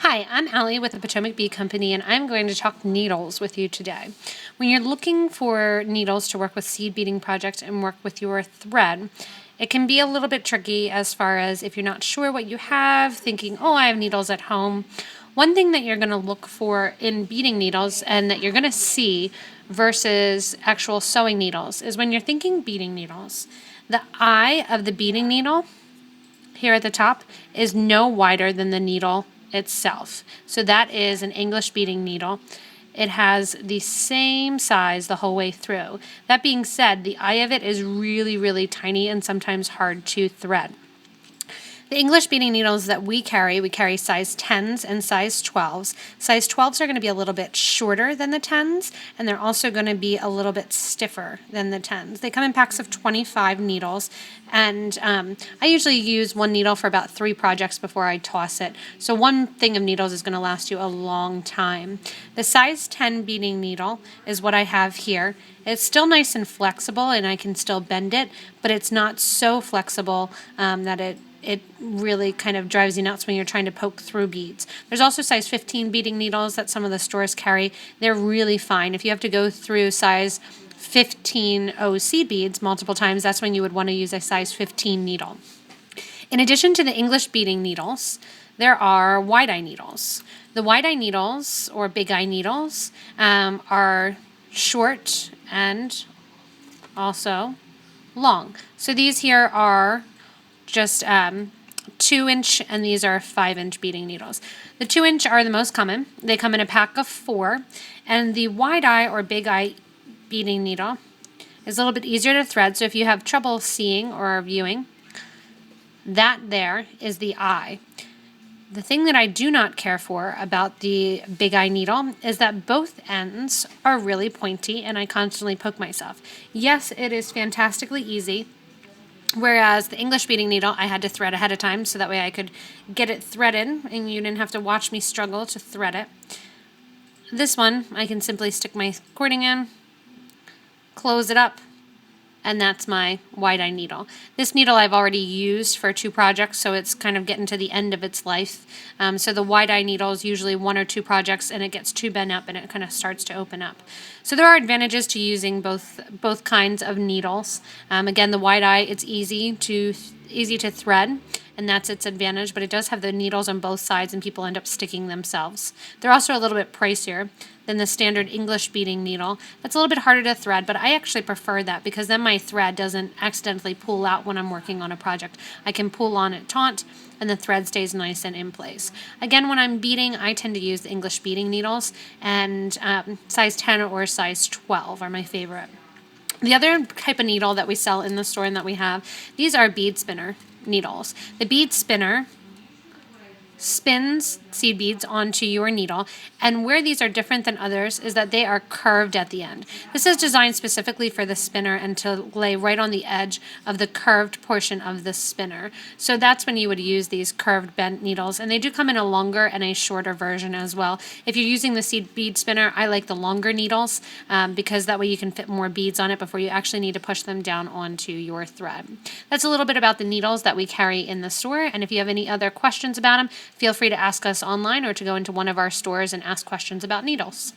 Hi, I'm Allie with the Potomac Bead Company, and I'm going to talk needles with you today. When you're looking for needles to work with seed beading projects and work with your thread, it can be a little bit tricky as far as if you're not sure what you have, thinking, oh, I have needles at home. One thing that you're going to look for in beading needles and that you're going to see versus actual sewing needles is when you're thinking beading needles, the eye of the beading needle here at the top is no wider than the needle itself. So that is an English beading needle. It has the same size the whole way through. That being said, the eye of it is really, really tiny and sometimes hard to thread. The English beading needles that we carry size 10s and size 12s. Size 12s are going to be a little bit shorter than the 10s, and they're also going to be a little bit stiffer than the 10s. They come in packs of 25 needles, and I usually use one needle for about 3 projects before I toss it. So one thing of needles is going to last you a long time. The size 10 beading needle is what I have here. It's still nice and flexible, and I can still bend it, but it's not so flexible that it really kind of drives you nuts when you're trying to poke through beads. There's also size 15 beading needles that some of the stores carry. They're really fine. If you have to go through size 15 OC beads multiple times, that's when you would want to use a size 15 needle. In addition to the English beading needles, there are wide eye needles. The wide eye needles, or big eye needles, are short and also long. So these here are just 2-inch, and these are 5-inch beading needles. The 2-inch are the most common. They come in a pack of 4, and the wide eye or big eye beading needle is a little bit easier to thread. So if you have trouble seeing or viewing, that there is the eye. The thing that I do not care for about the big eye needle is that both ends are really pointy, and I constantly poke myself. Yes, it is fantastically easy. Whereas the English beading needle, I had to thread ahead of time so that way I could get it threaded and you didn't have to watch me struggle to thread it. This one, I can simply stick my cording in, close it up, and that's my wide eye needle. This needle I've already used for 2 projects, so it's kind of getting to the end of its life. So the wide eye needle is usually 1 or 2 projects, and it gets too bent up and it kind of starts to open up. So there are advantages to using both kinds of needles. Again, the wide eye, it's easy to thread, and that's its advantage, but it does have the needles on both sides and people end up sticking themselves. They're also a little bit pricier than the standard English beading needle. That's a little bit harder to thread, but I actually prefer that because then my thread doesn't accidentally pull out when I'm working on a project. I can pull on it taut and the thread stays nice and in place. Again, when I'm beading, I tend to use the English beading needles, and size 10 or size 12 are my favorite. The other type of needle that we sell in the store and that we have, these are bead spinner needles. The bead spinner spins seed beads onto your needle, and where these are different than others is that they are curved at the end. This is designed specifically for the spinner and to lay right on the edge of the curved portion of the spinner. So that's when you would use these curved bent needles, and they do come in a longer and a shorter version as well. If you're using the seed bead spinner, I like the longer needles because that way you can fit more beads on it before you actually need to push them down onto your thread. That's a little bit about the needles that we carry in the store, and if you have any other questions about them, feel free to ask us online or to go into one of our stores and ask questions about needles.